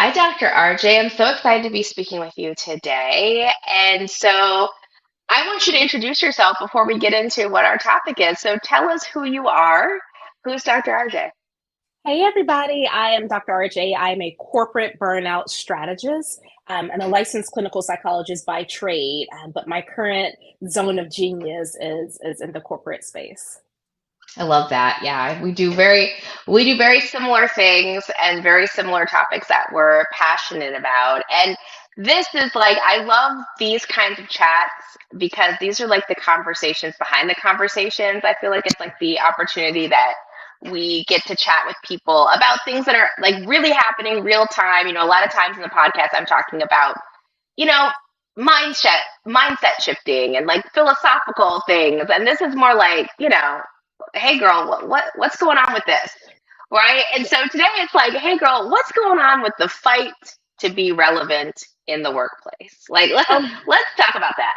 Hi, Dr. RJ. I'm so excited to be speaking with you today. And so I want you to introduce yourself before we get into what our topic is. So tell us who you are. Who's Dr. RJ? Hey, everybody. I am Dr. RJ. I am a corporate burnout strategist and a licensed clinical psychologist by trade. But my current zone of genius is in the corporate space. I love that. Yeah, we do very similar things and very similar topics that we're passionate about. And this is like I love these kinds of chats because these are like the conversations behind the conversations. I feel like it's like the opportunity that we get to chat with people about things that are like really happening real time. A lot of times in the podcast I'm talking about, you know, mindset shifting and like philosophical things. And this is more like, hey girl, what's going on with this? Right? And so today it's like, hey girl, what's going on with the fight to be relevant in the workplace? Like Oh, let's talk about that.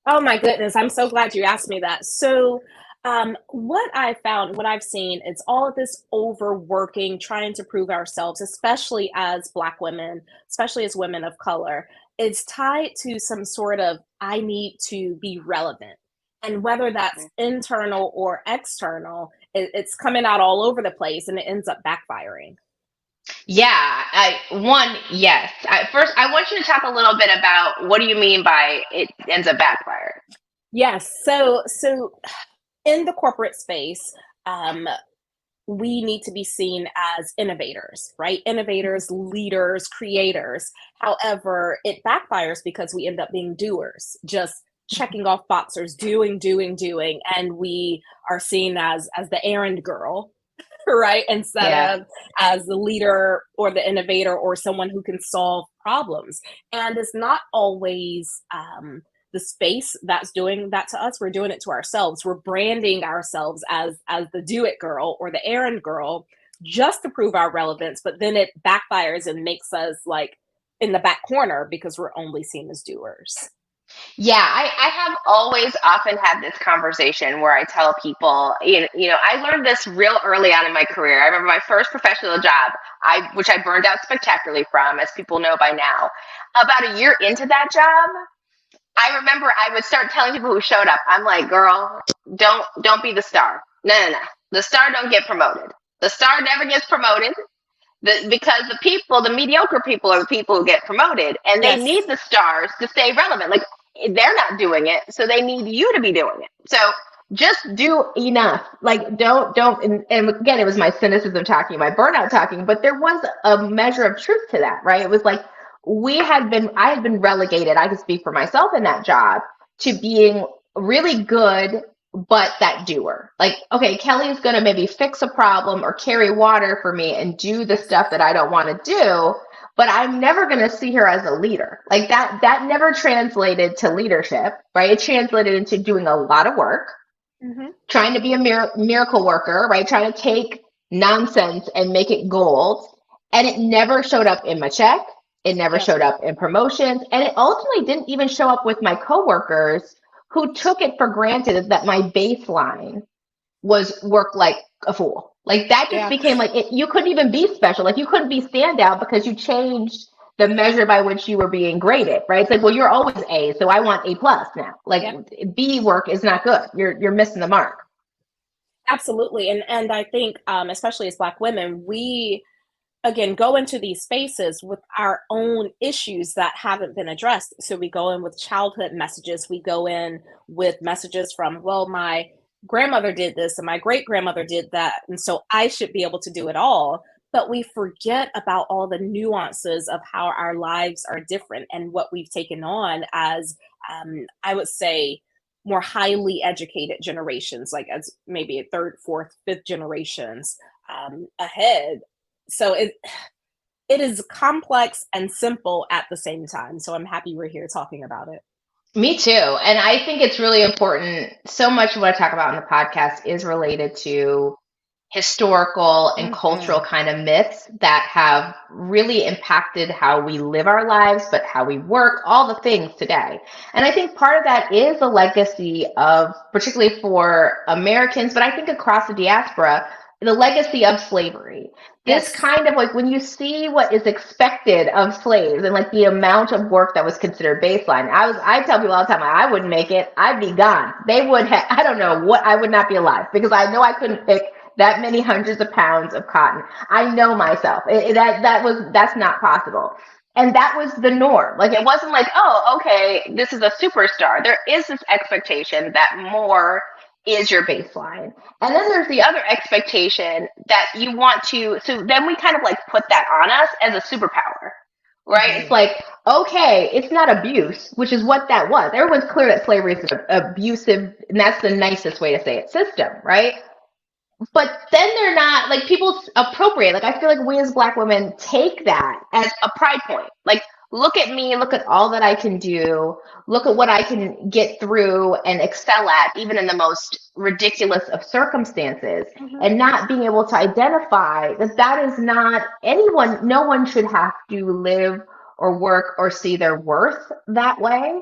oh my goodness. I'm so glad you asked me that. What I found, what I've seen, it's all of this overworking, trying to prove ourselves, especially as Black women, especially as women of color. It's tied to some sort of I need to be relevant. And whether that's internal or external, it's coming out all over the place and it ends up backfiring. Yeah, yes. First, I want you to talk a little bit about what do you mean by it ends up backfire. Yes. So in the corporate space, um, we need to be seen as innovators, right? Innovators, leaders, creators. However, it backfires because we end up being doers, just checking off boxers, doing, and we are seen as the errand girl, right? Instead Yeah. of as the leader or the innovator or someone who can solve problems. And it's not always the space that's doing that to us. We're doing it to ourselves. We're branding ourselves as the do it girl or the errand girl just to prove our relevance, but then it backfires and makes us like in the back corner because we're only seen as doers. Yeah, I have always often had this conversation where I tell people, I learned this real early on in my career. I remember my first professional job, which I burned out spectacularly from, as people know by now. About a year into that job, I remember I would start telling people who showed up, I'm like, girl, don't be the star. No, no, no. The star don't get promoted. The star never gets promoted. Because the mediocre people are the people who get promoted, and they Yes, need the stars to stay relevant. Like they're not doing it, so they need you to be doing it. So just do enough. Like don't. And again, it was my cynicism talking, my burnout talking, but there was a measure of truth to that, right? It was like I had been relegated. I could speak for myself in that job to being really good but that doer. Like, okay, Kelly's going to maybe fix a problem or carry water for me and do the stuff that I don't want to do, but I'm never going to see her as a leader. Like that never translated to leadership, right? It translated into doing a lot of work, hmm trying to be a miracle worker, right? Trying to take nonsense and make it gold. And it never showed up in my check. It never yeah, showed up in promotions. And it ultimately didn't even show up with my coworkers who took it for granted that my baseline was work like a fool. Like that just yeah. became like you couldn't even be special. Like you couldn't be standout because you changed the measure by which you were being graded, right? It's like, well, you're always A, so I want A plus now. Like Yeah. B work is not good. You're missing the mark. Absolutely. And I think, especially as Black women, we again go into these spaces with our own issues that haven't been addressed. So we go in with childhood messages. We go in with messages from, well, my grandmother did this and my great grandmother did that. And so I should be able to do it all. But we forget about all the nuances of how our lives are different and what we've taken on as, I would say, more highly educated generations, like as maybe a third, fourth, fifth generations ahead. So it is complex and simple at the same time. So I'm happy we're here talking about it. Me too. And I think it's really important. So much of what I talk about in the podcast is related to historical and cultural hmm kind of myths that have really impacted how we live our lives, but how we work, all the things today. And I think part of that is a legacy of, particularly for Americans, but I think across the diaspora, the legacy of slavery. This Yes. kind of like when you see what is expected of slaves and like the amount of work that was considered baseline. I tell people all the time, like, I wouldn't make it. I'd be gone. They would have, I don't know what, I would not be alive because I know I couldn't pick that many hundreds of pounds of cotton. I know myself. That's not possible. And that was the norm. Like it wasn't like, oh, okay, this is a superstar. There is this expectation that more is your baseline. And then there's the other expectation that you want to, so then we kind of like put that on us as a superpower, right? It's Mhm. like, okay, it's not abuse, which is what that was. Everyone's clear that slavery is an abusive, and that's the nicest way to say it, system, right? But then they're not like people appropriate. Like I feel like we as Black women take that as a pride point. Like, look at me, look at all that I can do, look at what I can get through and excel at, even in the most ridiculous of circumstances, Mhm. and not being able to identify that that is not anyone, no one should have to live or work or see their worth that way.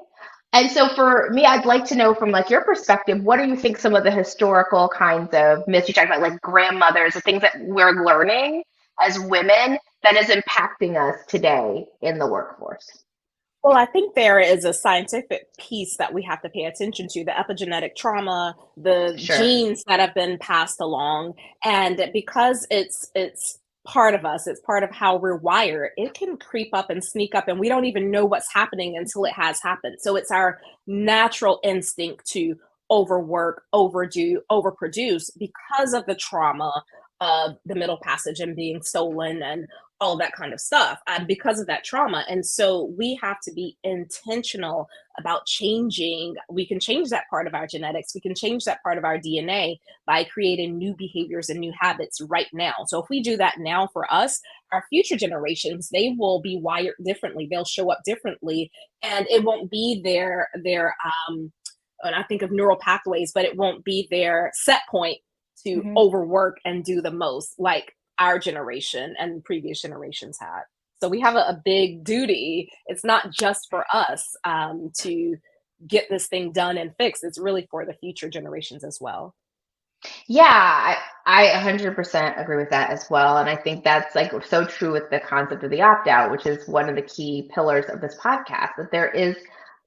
And so for me, I'd like to know from like your perspective, what do you think some of the historical kinds of myths you talked about, like grandmothers, the things that we're learning as women that is impacting us today in the workforce? Well, I think there is a scientific piece that we have to pay attention to, the epigenetic trauma, the Sure. genes that have been passed along, and because it's part of us, it's part of how we're wired, it can creep up and sneak up and we don't even know what's happening until it has happened. So it's our natural instinct to overwork, overdo, overproduce because of the trauma of the Middle Passage and being stolen and all that kind of stuff because of that trauma. And so we have to be intentional about changing. We can change that part of our genetics. We can change that part of our DNA by creating new behaviors and new habits right now. So if we do that now for us, our future generations, they will be wired differently. They'll show up differently, and it won't be and I think of neural pathways, but it won't be their set point to Mhm. overwork and do the most like our generation and previous generations had. So we have a big duty. It's not just for us to get this thing done and fixed. It's really for the future generations as well. Yeah, I 100% agree with that as well. And I think that's like so true with the concept of the opt out, which is one of the key pillars of this podcast, that there is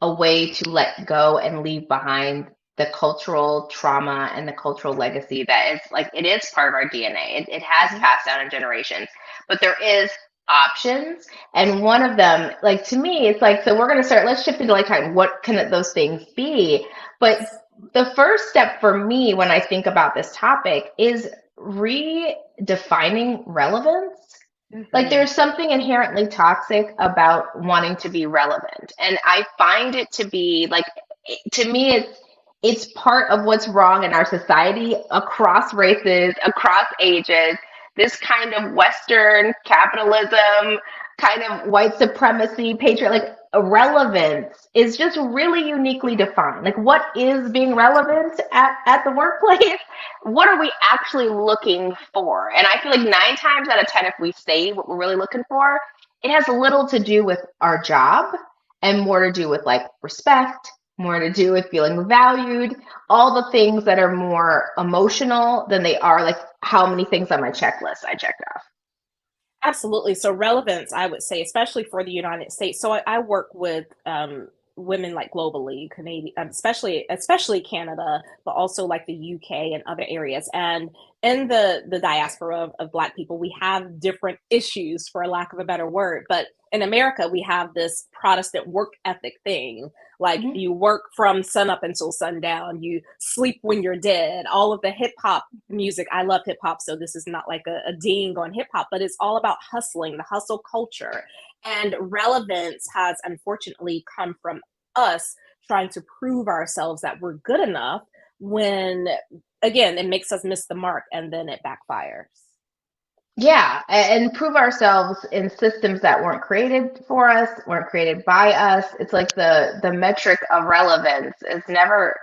a way to let go and leave behind the cultural trauma and the cultural legacy that is like it is part of our DNA. It has Mhm. passed down in generations, but there is options. And one of them, like to me, it's like, so we're going to start, let's shift into like time. What can those things be? But the first step for me when I think about this topic is redefining relevance. Like Mhm. there's something inherently toxic about wanting to be relevant. And I find it to be like to me it's part of what's wrong in our society across races, across ages. This kind of Western capitalism, kind of white supremacy, patriot, like relevance is just really uniquely defined. Like what is being relevant at the workplace? What are we actually looking for? And I feel like 9 times out of 10, if we say what we're really looking for, it has little to do with our job and more to do with like respect, more to do with feeling valued, all the things that are more emotional than they are like how many things on my checklist I checked off. Absolutely. So relevance, I would say, especially for the United States. So I work with women like globally, Canadian, especially Canada, but also like the UK and other areas. And in the diaspora of Black people, we have different issues, for lack of a better word. But in America, we have this Protestant work ethic thing. Like Mhm. you work from sun up until sundown, you sleep when you're dead. All of the hip hop music. I love hip hop, so this is not like a ding on hip hop, but it's all about hustling, the hustle culture. And relevance has unfortunately come from us trying to prove ourselves that we're good enough when, again, it makes us miss the mark and then it backfires. Yeah, and prove ourselves in systems that weren't created for us, weren't created by us. It's like the metric of relevance is never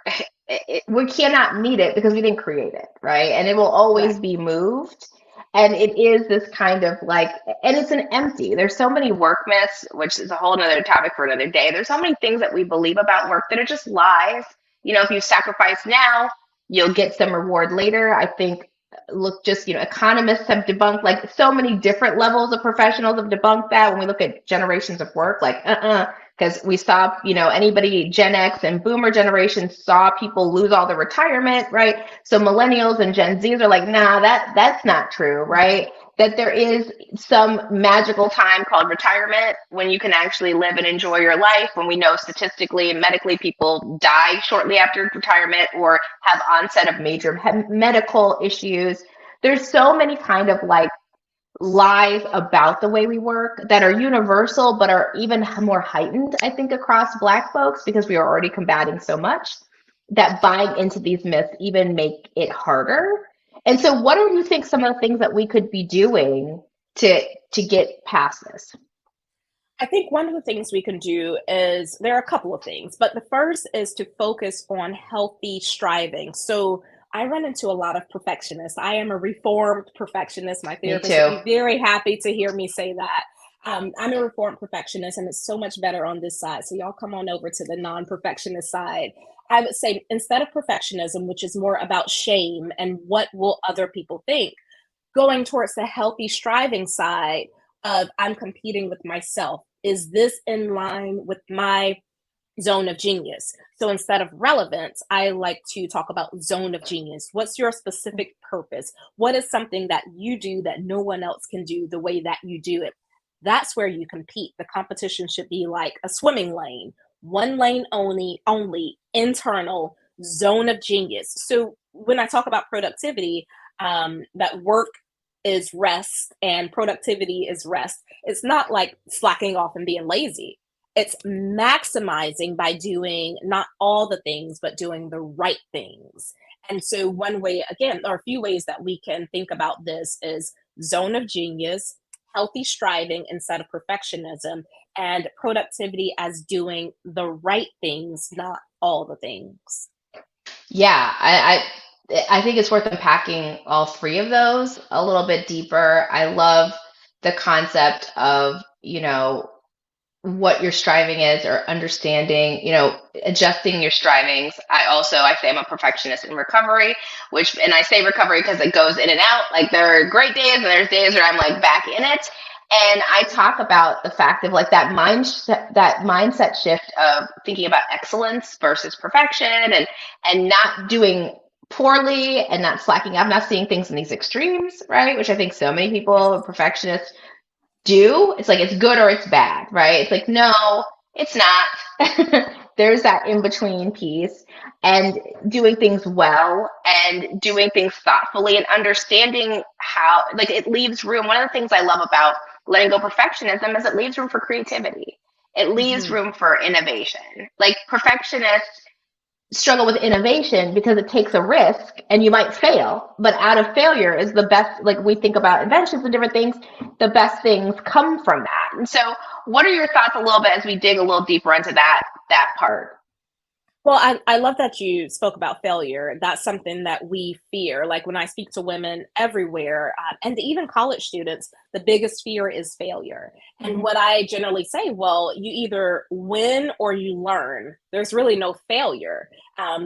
we cannot meet it because we didn't create it, right? And it will always Correct. be moved. And it is this kind of like, and it's an empty. There's so many work myths, which is a whole nother topic for another day. There's so many things that we believe about work that are just lies. You know, if you sacrifice now, you'll get some reward later. I think look, just, economists have debunked, like, so many different levels of professionals have debunked that when we look at generations of work, like, because we saw, anybody Gen X and Boomer generation saw people lose all their retirement, right? So millennials and Gen Zs are like, nah, that's not true, right? That there is some magical time called retirement when you can actually live and enjoy your life, when we know statistically and medically people die shortly after retirement or have onset of major medical issues. There's so many kind of like lies about the way we work that are universal but are even more heightened, I think, across Black folks because we are already combating so much, that buying into these myths even make it harder. And so what do you think some of the things that we could be doing to get past this? I think one of the things we can do is there are a couple of things, but the first is to focus on healthy striving. So I run into a lot of perfectionists. I am a reformed perfectionist. My Me therapist too. would be very happy to hear me say that. I'm a reformed perfectionist, and it's so much better on this side. So y'all come on over to the non-perfectionist side. I would say instead of perfectionism, which is more about shame and what will other people think, going towards the healthy striving side of I'm competing with myself. Is this in line with my zone of genius? So instead of relevance, I like to talk about zone of genius. What's your specific purpose? What is something that you do that no one else can do the way that you do it? That's where you compete. The competition should be like a swimming lane, one lane only internal zone of genius. So when I talk about productivity, that work is rest and productivity is rest. It's not like slacking off and being lazy. It's maximizing by doing not all the things, but doing the right things. And so, one way, again, there are a few ways that we can think about this is zone of genius, healthy striving instead of perfectionism, and productivity as doing the right things, not all the things. Yeah, I think it's worth unpacking all three of those a little bit deeper. I love the concept of, what your striving is, or understanding, adjusting your strivings. I say I'm a perfectionist in recovery, and I say recovery because it goes in and out. Like, there are great days and there's days where I'm like back in it. And I talk about the fact of like that mindset shift of thinking about excellence versus perfection, and not doing poorly and not slacking. I'm not seeing things in these extremes, right? Which I think so many people, perfectionists, do. It's like it's good or it's bad, right? It's like, no, it's not. There's that in between piece, and doing things well and doing things thoughtfully and understanding how, like, it leaves room. One of the things I love about letting go perfectionism is it leaves room for creativity. It leaves Mhm. room for innovation. Like, perfectionists struggle with innovation because it takes a risk and you might fail, but out of failure is the best. Like, we think about inventions and different things, the best things come from that. And so what are your thoughts a little bit as we dig a little deeper into that part? Well, I love that you spoke about failure. That's something that we fear. Like when I speak to women everywhere, and even college students, the biggest fear is failure. And Mhm. what I generally say, well, you either win or you learn. There's really no failure,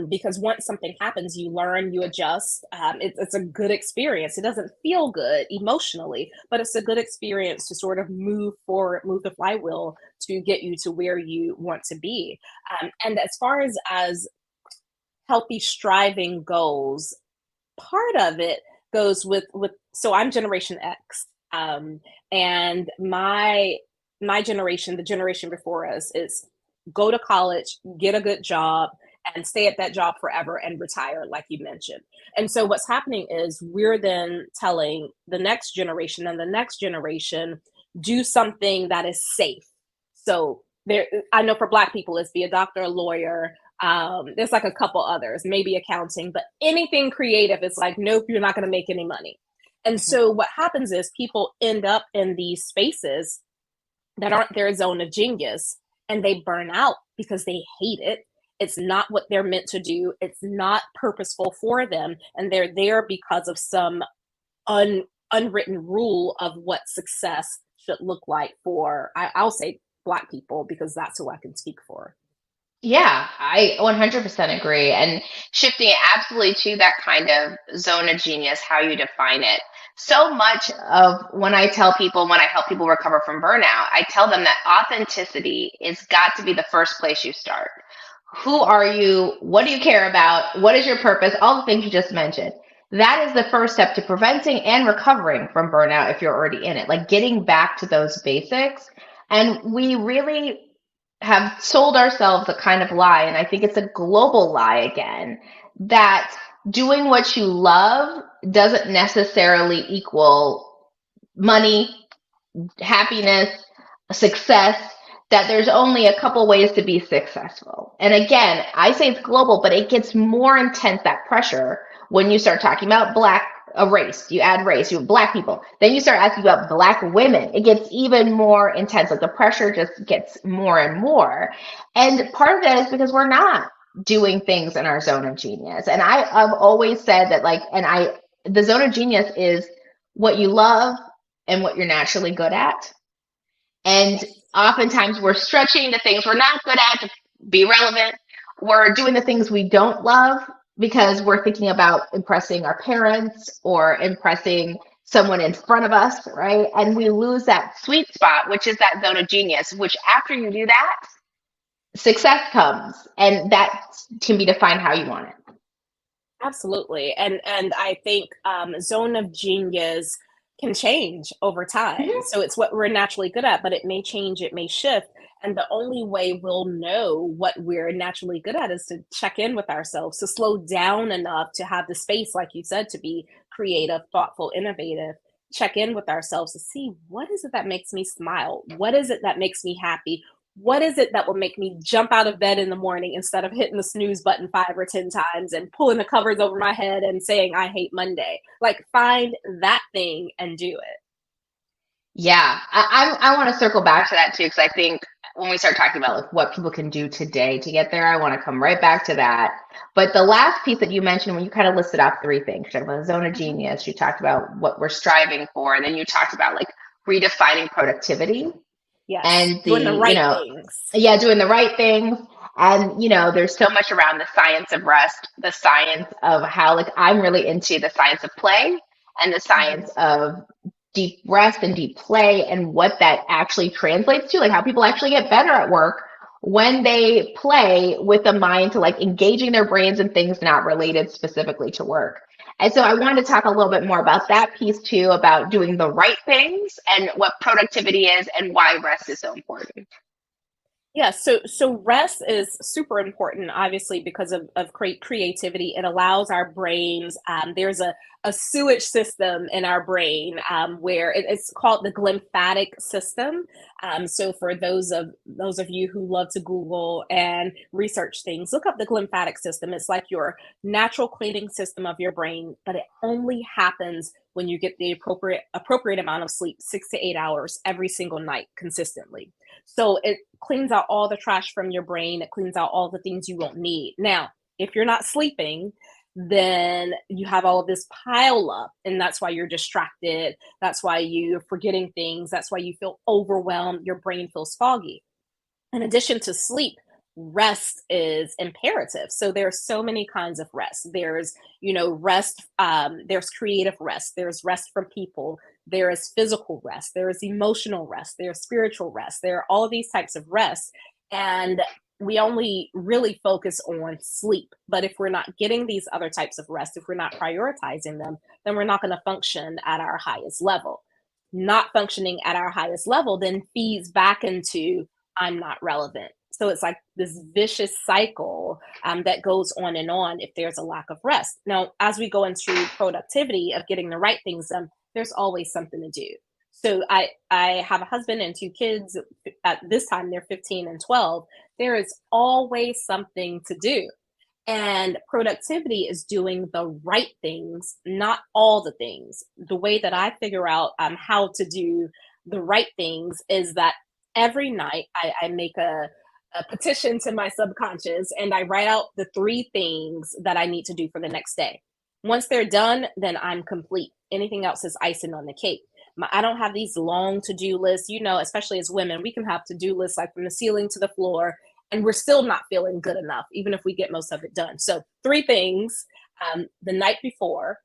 because once something happens, you learn, you adjust. It's a good experience. It doesn't feel good emotionally, but it's a good experience to sort of move forward, move the flywheel to get you to where you want to be. And as far as healthy striving goes, part of it goes with so I'm Generation X, and my generation, the generation before us, is go to college, get a good job, and stay at that job forever and retire, like you mentioned. And so what's happening is we're then telling the next generation and the next generation do something that is safe. So there, I know for Black people, it's be a doctor, a lawyer. There's like a couple others, maybe accounting, but anything creative is like, nope, you're not going to make any money. And Mhm. so what happens is people end up in these spaces that aren't their zone of genius, and they burn out because they hate it. It's not what they're meant to do. It's not purposeful for them. And they're there because of some unwritten rule of what success should look like for, I'll say Black people, because that's who I can speak for. Yeah, I 100% agree. And shifting it absolutely to that kind of zone of genius, how you define it. So much of when I tell people, when I help people recover from burnout, I tell them that authenticity is got to be the first place you start. Who are you? What do you care about? What is your purpose? All the things you just mentioned. That is the first step to preventing and recovering from burnout if you're already in it, like getting back to those basics. And we really have sold ourselves a kind of lie, and I think it's a global lie again, that doing what you love doesn't necessarily equal money, happiness, success, that there's only a couple ways to be successful. And again, I say it's global, but it gets more intense, that pressure, when you start talking about black a race, you add race, you have black people, then you start asking about black women. It gets even more intense. Like the pressure just gets more and more. And part of that is because we're not doing things in our zone of genius. And I've always said that, like, the zone of genius is what you love and what you're naturally good at. And Yes. oftentimes we're stretching the things we're not good at to be relevant. We're doing the things we don't love because we're thinking about impressing our parents or impressing someone in front of us, right? And we lose that sweet spot, which is that zone of genius, which after you do that, success comes. And that can be defined how you want it. Absolutely. And I think zone of genius can change over time. Mhm. So it's what we're naturally good at, but it may change, it may shift. And the only way we'll know what we're naturally good at is to check in with ourselves, to slow down enough to have the space, like you said, to be creative, thoughtful, innovative. Check in with ourselves to see, what is it that makes me smile? What is it that makes me happy? What is it that will make me jump out of bed in the morning instead of hitting the snooze button 5 or 10 times and pulling the covers over my head and saying I hate Monday? Like, find that thing and do it. Yeah, I want to circle back to that too, because I think when we start talking about like what people can do today to get there, I want to come right back to that. But the last piece that you mentioned, when you kind of listed off three things, you talked about the zone of Mhm. genius, you talked about what we're striving for, and then you talked about like redefining productivity Yes, and doing the the, right things. yeah, doing the right things. And, there's so much around the science of rest, the science of how, like, I'm really into the science of play and the Mhm. science of deep rest and deep play and what that actually translates to, like how people actually get better at work when they play with a mind to like engaging their brains and things not related specifically to work. And so I wanted to talk a little bit more about that piece too, about doing the right things and what productivity is and why rest is so important. Yeah, so rest is super important, obviously, because of creativity. It allows our brains. There's a sewage system in our brain where it's called the glymphatic system. So for those of you who love to Google and research things, look up the glymphatic system. It's like your natural cleaning system of your brain, but it only happens when you get the appropriate amount of sleep, 6 to 8 hours every single night consistently. So it cleans out all the trash from your brain. It cleans out all the things you won't need. Now, if you're not sleeping, then you have all of this pile up, and that's why you're distracted. That's why you're forgetting things. That's why you feel overwhelmed. Your brain feels foggy. In addition to sleep, rest is imperative. So there's so many kinds of rest. There's, rest, there's creative rest, there's rest from people, there is physical rest, there is emotional rest, there's spiritual rest, there are all of these types of rest. And we only really focus on sleep. But if we're not getting these other types of rest, if we're not prioritizing them, then we're not going to function at our highest level. Not functioning at our highest level then feeds back into I'm not relevant. So it's like this vicious cycle that goes on if there's a lack of rest. Now, as we go into productivity of getting the right things done, there's always something to do. So I have a husband and 2 kids. At this time, they're 15 and 12. There is always something to do. And productivity is doing the right things, not all the things. The way that I figure out how to do the right things is that every night I make a petition to my subconscious and I write out the 3 things that I need to do for the next day. Once they're done, then I'm complete. Anything else is icing on the cake. I don't have these long to do lists, especially as women, we can have to do lists like from the ceiling to the floor. and we're still not feeling good enough, even if we get most of it done. So 3 things the night before.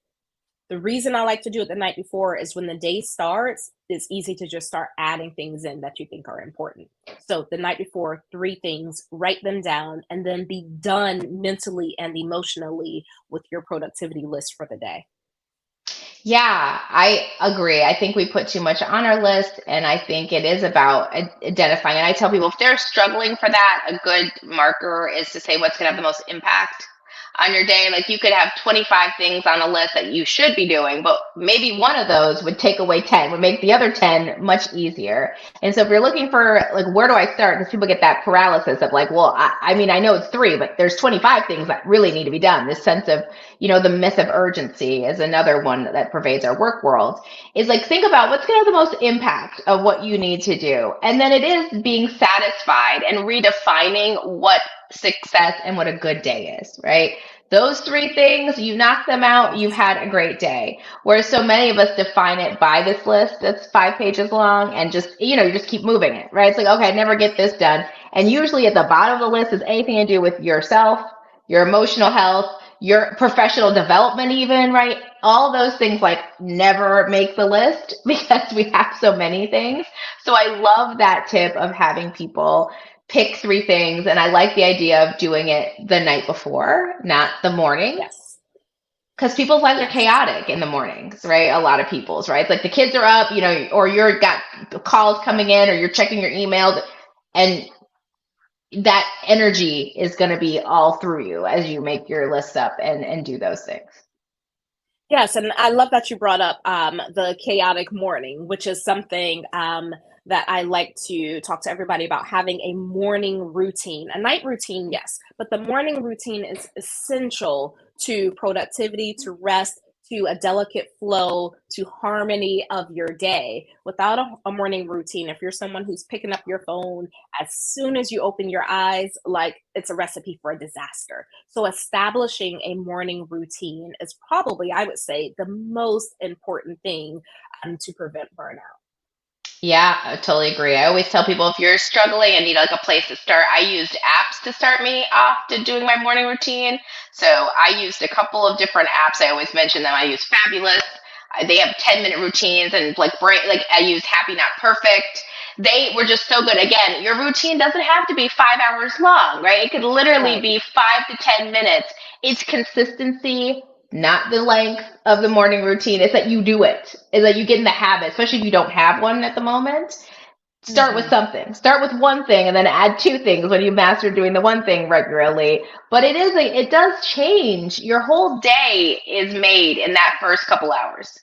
The reason I like to do it the night before is when the day starts, it's easy to just start adding things in that you think are important. So the night before, 3 things, write them down, and then be done mentally and emotionally with your productivity list for the day. Yeah, I agree. I think we put too much on our list, and I think it is about identifying. And I tell people if they're struggling for that, a good marker is to say what's going to have the most impact on your day. Like you could have 25 things on a list that you should be doing, but maybe one of those would take away 10, would make the other 10 much easier. And so if you're looking for like, where do I start? Because people get that paralysis of like, well, I mean, I know it's 3, but there's 25 things that really need to be done. This sense of, the myth of urgency is another one that pervades our work world. Is like, think about what's going to have the most impact of what you need to do. And then it is being satisfied and redefining what success and what a good day is, right? Those 3 things, you knock them out, you've Yes. had a great day. Whereas so many of us define it by this list that's 5 pages long and just, you just keep moving it, right? It's like, okay, I never get this done. And usually at the bottom of the list is anything to do with yourself, your emotional health, your professional development, even, right? All those things like never make the list because we have so many things. So I love that tip of having people pick 3 things. And I like the idea of doing it the night before, not the morning. Yes. Because people's lives are Yes. chaotic in the mornings, right? A lot of people's, right? It's like the kids are up, or you're got calls coming in, or you're checking your emails, and that energy is going to be all through you as you make your lists up and do those things. Yes, and I love that you brought up the chaotic morning, which is something that I like to talk to everybody about having a morning routine. A night routine, yes, but the morning routine is essential to productivity, to rest, to a delicate flow, to harmony of your day. Without a morning routine, if you're someone who's picking up your phone as soon as you open your eyes, like it's a recipe for a disaster. So, establishing a morning routine is probably, I would say, the most important thing to prevent burnout. Yeah, I totally agree. I always tell people if you're struggling and need like a place to start, I used apps to start me off to doing my morning routine. So I used a couple of different apps. I always mention them. I use Fabulous. They have 10-minute routines and like I use Happy Not Perfect. They were just so good. Again, your routine doesn't have to be 5 hours long, right? It could literally Right. be 5 to 10 minutes. It's consistency, not the length of the morning routine. It's that you do it. It's that you get in the habit, especially if you don't have one at the moment. Start with Hmm. something. Start with one thing and then add 2 things when you master doing the one thing regularly. But it does change. Your whole day is made in that first couple hours.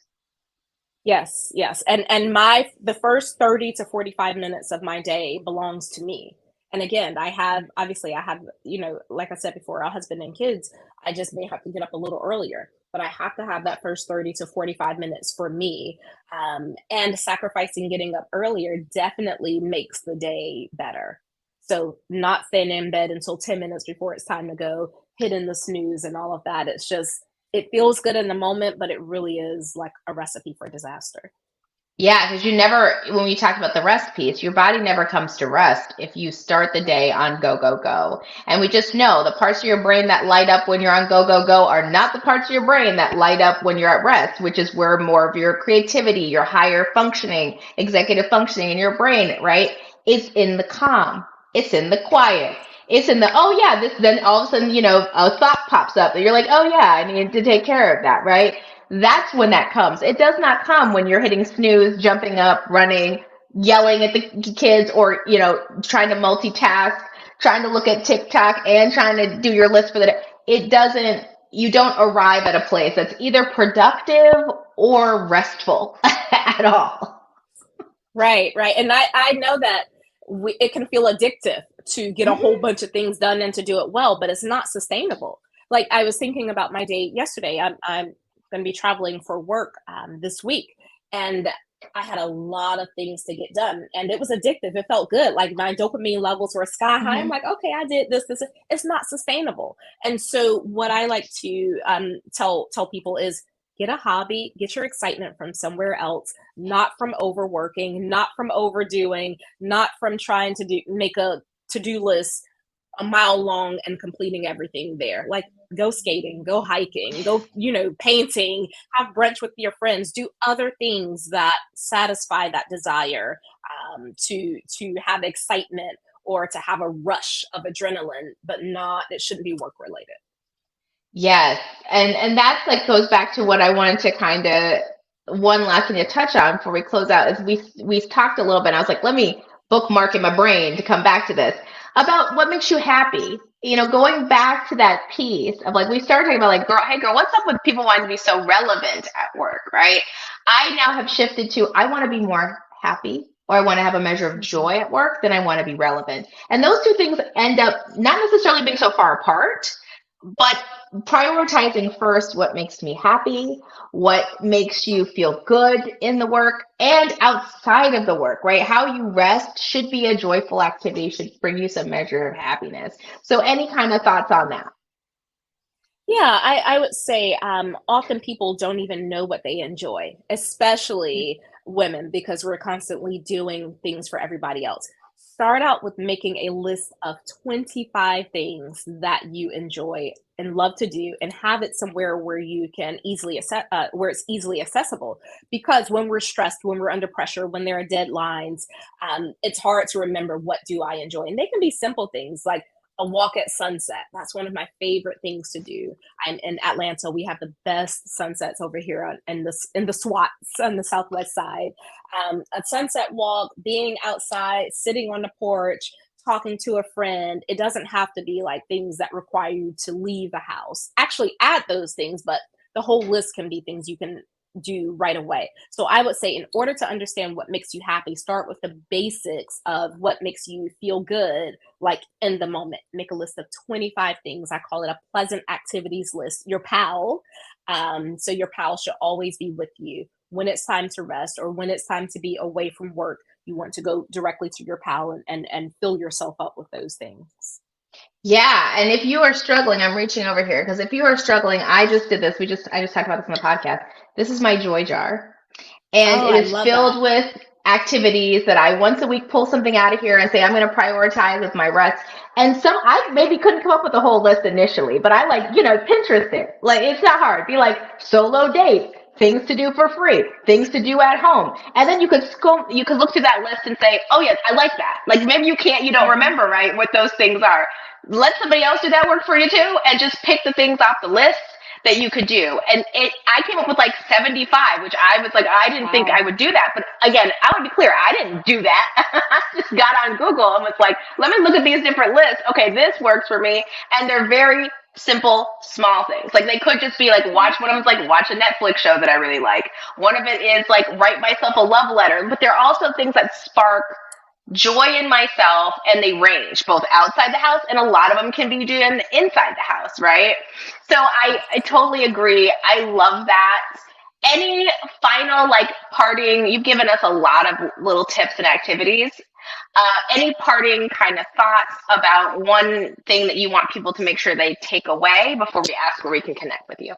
Yes, yes. And my the first 30 to 45 minutes of my day belongs to me. And again, I have, like I said before, a husband and kids. I just may have to get up a little earlier, but I have to have that first 30 to 45 minutes for me. And sacrificing getting up earlier definitely makes the day better. So not staying in bed until 10 minutes before it's time to go, hitting the snooze and all of that. It feels good in the moment, but it really is like a recipe for disaster. Yeah, because when we talk about the rest piece, your body never comes to rest if you start the day on go, go, go. And we just know the parts of your brain that light up when you're on go, go, go are not the parts of your brain that light up when you're at rest, which is where more of your creativity, your higher functioning, executive functioning in your brain, right? It's in the calm. It's in the quiet. It's in the, oh yeah, then all of a sudden, a thought pops up and you're like, oh yeah, I need to take care of that, right? That's when that comes. It does not come when you're hitting snooze, jumping up, running, yelling at the kids, or, trying to multitask, trying to look at TikTok and trying to do your list for the day. You don't arrive at a place that's either productive or restful at all. Right, right. And I know that it can feel addictive to get a whole Mhm. bunch of things done and to do it well, but it's not sustainable. Like I was thinking about my day yesterday. I'm going to be traveling for work this week, and I had a lot of things to get done, and it was addictive. It felt good. Like my dopamine levels were sky high. I'm Mhm. like, okay, I did this. This. It's not sustainable. And so, what I like to tell people is get a hobby, get your excitement from somewhere else, not from overworking, not from overdoing, not from trying to make a to-do list a mile long and completing everything there. Like, go skating, go hiking, go, painting, have brunch with your friends, do other things that satisfy that desire, to have excitement or to have a rush of adrenaline, but not, it shouldn't be work related. Yes, and that's like goes back to what I wanted to kind of one last thing to touch on before we close out is we talked a little bit. I was like, let me bookmark in my brain to come back to this about what makes you happy. You know, going back to that piece of like we started talking about like, girl, hey girl, what's up with people wanting to be so relevant at work, right? I now have shifted to I want to be more happy or I want to have a measure of Mhm. joy at work than I want to be relevant. And those two things end up not necessarily being so far apart, but prioritizing first what makes me happy, what makes you feel good in the work and outside of the work, right? How you rest should be a joyful activity, should bring you some measure of happiness. So, any kind of thoughts on that? Yeah, I would say often people don't even know what they enjoy, especially women, because we're constantly doing things for everybody else. Start out with making a list of 25 things that you enjoy and love to do, and have it somewhere where you can easily where it's easily accessible. Because when we're stressed, when we're under pressure, when there are deadlines, it's hard to remember what do I enjoy, and they can be simple things like a walk at sunset. That's one of my favorite things to do. And in Atlanta, we have the best sunsets over here in the SWATs on the southwest side. A sunset walk, being outside, sitting on the porch, talking to a friend. It doesn't have to be like things that require you to leave the house. Actually, add those things, but the whole list can be things you can do right away. So I would say, in order to understand what makes you happy, start with the basics of what makes you feel good, like in the moment. Make a list of 25 things. I call it a pleasant activities list, your pal. So your pal should always be with you when it's time to rest or when it's time to be away from work. You want to go directly to your pal and fill yourself up with those things. Yeah, and if you are struggling, I'm reaching over here because if you are struggling, I just did this. I just talked about this on the podcast. This is my joy jar. And Oh, it I is love that. filled with activities that I once a week pull something out of here and say I'm going to prioritize with my rest. And some I maybe couldn't come up with a whole list initially, but I like, Pinterest it. Like it's not hard. Be like solo date, things to do for free, things to do at home. And then you could look through that list and say, "Oh yes, I like that." Like maybe you don't Mhm. remember, right, what those things are. Let somebody else do that work for you too and just pick the things off the list that you could do. And I came up with like 75, which I was like, I didn't think I Wow. would do that. But again, I would be clear, I didn't do that. I just got on Google and was like, let me look at these different lists. Okay, this works for me. And they're very simple, small things. Like they could just be like, watch one of them's like, watch a Netflix show that I really like. One of it is like, write myself a love letter. But there are also things that spark joy in myself and they range both outside the house and a lot of them can be done inside the house, right? So I totally agree. I love that. Any final like parting, you've given us a lot of little tips and activities. Any parting kind of thoughts about one thing that you want people to make sure they take away before we ask where we can connect with you?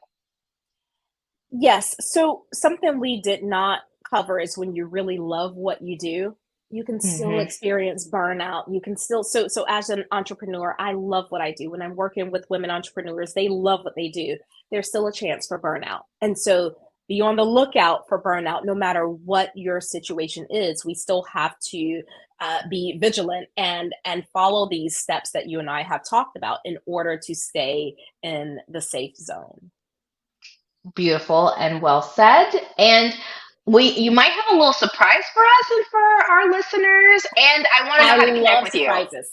Yes. So something we did not cover is when you really love what you do, you can still Hmm. experience burnout. You can still so as an entrepreneur, I love what I do. When I'm working with women entrepreneurs, they love what they do. There's still a chance for burnout. And so be on the lookout for burnout no matter what your situation is. We still have to be vigilant and follow these steps that you and I have talked about in order to stay in the safe zone. Beautiful and well said. And you might have a little surprise for us and for our listeners. And I want to know I how to connect love with you. surprises.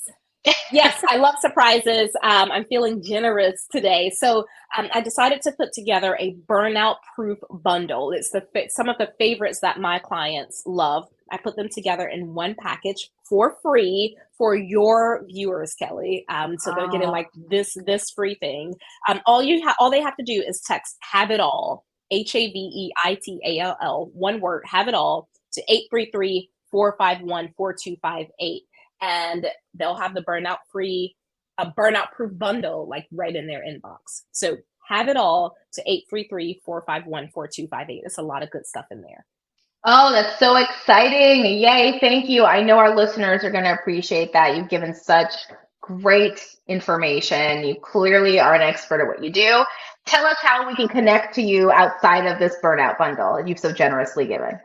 Yes, I love surprises. I'm feeling generous today. So I decided to put together a burnout proof bundle. It's some of the favorites that my clients love. I put them together in one package for free for your viewers, Kelly. So they're getting Oh, like this free thing. All they have to do is text "have it all" HAVEITALL, one word, have it all, to 833-451-4258, and they'll have the burnout proof bundle like right in their inbox. So have it all to 833-451-4258. It's a lot of good stuff in there. oh, that's so exciting. Yay. Thank you. I know our listeners are going to appreciate that. You've given such great information. You clearly are an expert at what you do. Tell us how we can connect to you outside of this burnout bundle you've so generously given.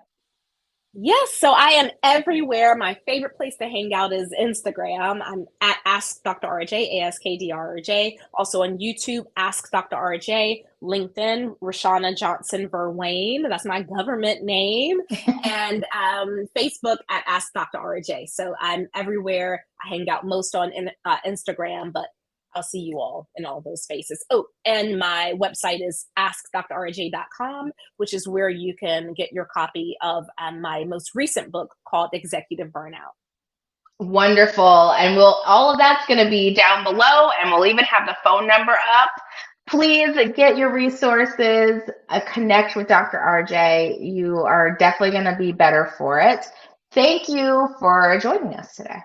Yes, so I am everywhere. My favorite place to hang out is Instagram. I'm at Ask Dr. RJ, AskDRJ. Also on YouTube, Ask Dr. RJ. LinkedIn, Raushannah Johnson-Verwayne. That's my government name. And Facebook at Ask Dr. RJ. So I'm everywhere. I hang out most on Instagram, but I'll see you all in all those spaces. Oh, and my website is askdrrj.com, which is where you can get your copy of my most recent book called Executive Burnout. Wonderful. And we'll all of that's going to be down below, and we'll even have the phone number up. Please get your resources, connect with Dr. RJ. You are definitely going to be better for it. Thank you for joining us today.